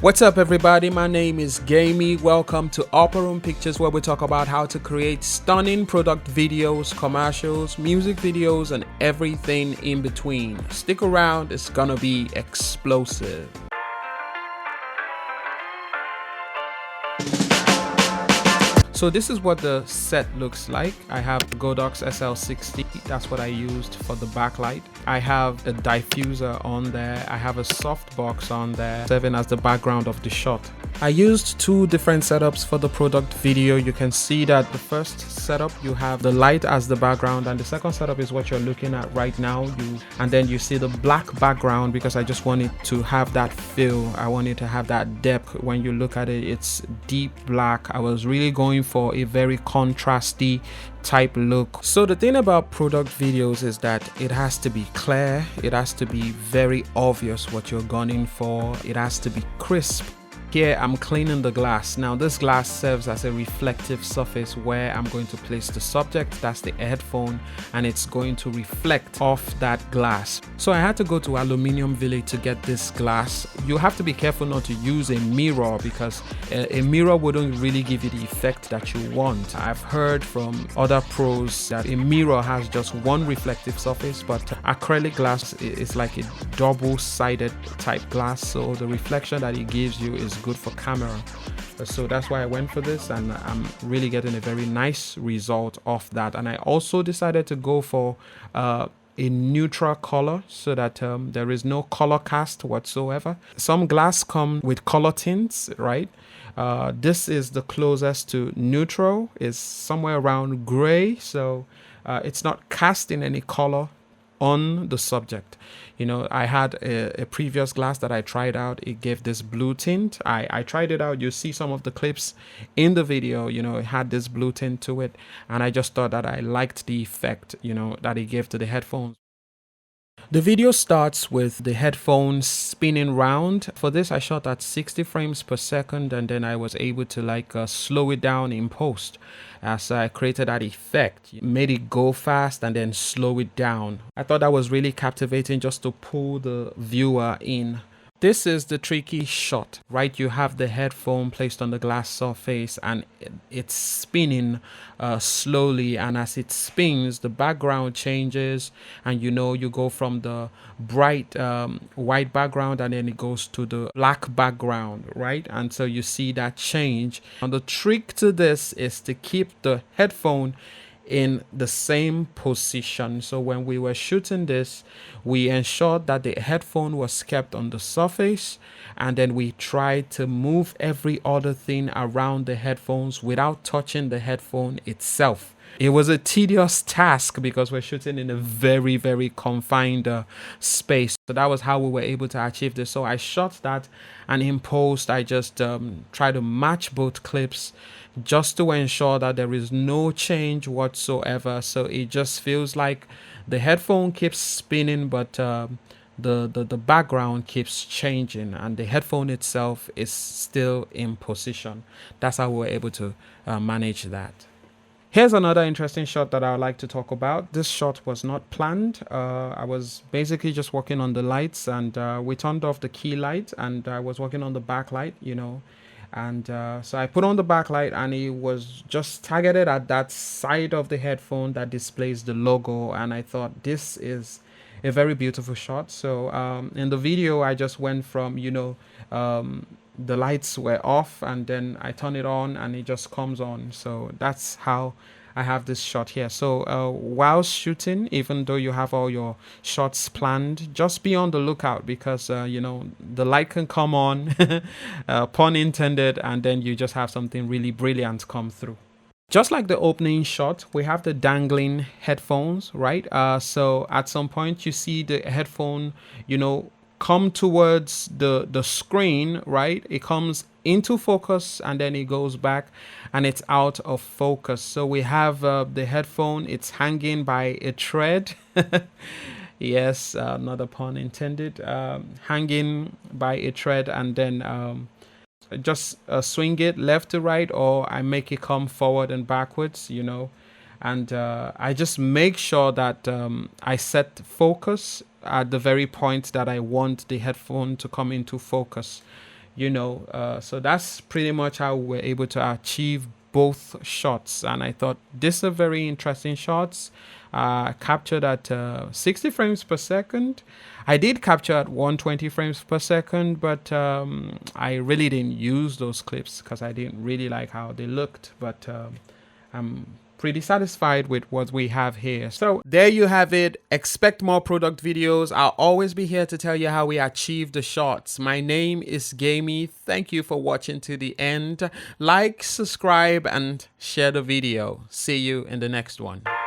What's up everybody, my name is Gamey. Welcome to Upper Room Pictures, where we talk about how to create stunning product videos, commercials, music videos, and everything in between. Stick around, it's gonna be explosive. So this is what the set looks like. I have the Godox SL60, that's what I used for the backlight. I have a diffuser on there. I have a softbox on there, serving as the background of the shot. I used two different setups for the product video. You can see that the first setup, you have the light as the background, and the second setup is what you're looking at right now. And then you see the black background because I just wanted to have that feel. I wanted to have that depth. When you look at it, it's deep black. I was really going for a very contrasty type look. So the thing about product videos is that it has to be clear, it has to be very obvious what you're gunning for, it has to be crisp. Here I'm cleaning the glass. Now this glass serves as a reflective surface where I'm going to place the subject, that's the headphone, and it's going to reflect off that glass. So I had to go to Aluminium Village to get this glass. You have to be careful not to use a mirror because a mirror wouldn't really give you the effect that you want. I've heard from other pros that a mirror has just one reflective surface, but acrylic glass is like a double-sided type glass, so the reflection that it gives you is good for camera. So that's why I went for this, and I'm really getting a very nice result of that. And I also decided to go for a neutral color so that there is no color cast whatsoever. Some glass come with color tints, right? This is the closest to neutral, is somewhere around gray, so it's not casting any color on the subject. You know, I had a previous glass that I tried out. It gave this blue tint. I tried it out. You see some of the clips in the video, you know, it had this blue tint to it, and I just thought that I liked the effect, you know, that it gave to the headphones. The video starts with the headphones spinning round. For this I shot at 60 frames per second, and then I was able to slow it down in post as I created that effect. Made it go fast and then slow it down. I thought that was really captivating, just to pull the viewer in. This is the tricky shot, right? You have the headphone placed on the glass surface and it's spinning slowly, and as it spins, the background changes, and you know, you go from the bright white background and then it goes to the black background, right? And so you see that change. And the trick to this is to keep the headphone in the same position. So when we were shooting this, we ensured that the headphone was kept on the surface, and then we tried to move every other thing around the headphones without touching the headphone itself. It was a tedious task because we're shooting in a very confined space. So that was how we were able to achieve this. So I shot that, and in post I just try to match both clips just to ensure that there is no change whatsoever. So it just feels like the headphone keeps spinning, but the background keeps changing, and the headphone itself is still in position. That's how we were able to manage that. Here's another interesting shot that I would like to talk about. This shot was not planned. I was basically just working on the lights, and we turned off the key light, and I was working on the backlight, you know. And so I put on the backlight, and it was just targeted at that side of the headphone that displays the logo, and I thought this is a very beautiful shot. So in the video I just went from, you know, the lights were off, and then I turn it on and it just comes on. So that's how I have this shot here. So while shooting, even though you have all your shots planned, just be on the lookout, because you know, the light can come on, pun intended, and then you just have something really brilliant come through. Just like the opening shot, we have the dangling headphones, right? So at some point you see the headphone, you know, come towards the screen, right? It comes into focus and then it goes back and it's out of focus. So we have the headphone, it's hanging by a thread. Yes, not a pun intended. Hanging by a thread, and then just swing it left to right, or I make it come forward and backwards, you know. And I just make sure that I set focus at the very point that I want the headphone to come into focus. So that's pretty much how we're able to achieve both shots. And I thought this are very interesting shots, captured at 60 frames per second. I did capture at 120 frames per second, but I really didn't use those clips because I didn't really like how they looked. But I'm pretty satisfied with what we have here. So there you have it. Expect more product videos. I'll always be here to tell you how we achieve the shots. My name is Gamey. Thank you for watching to the end. Like, subscribe, and share the video. See you in the next one.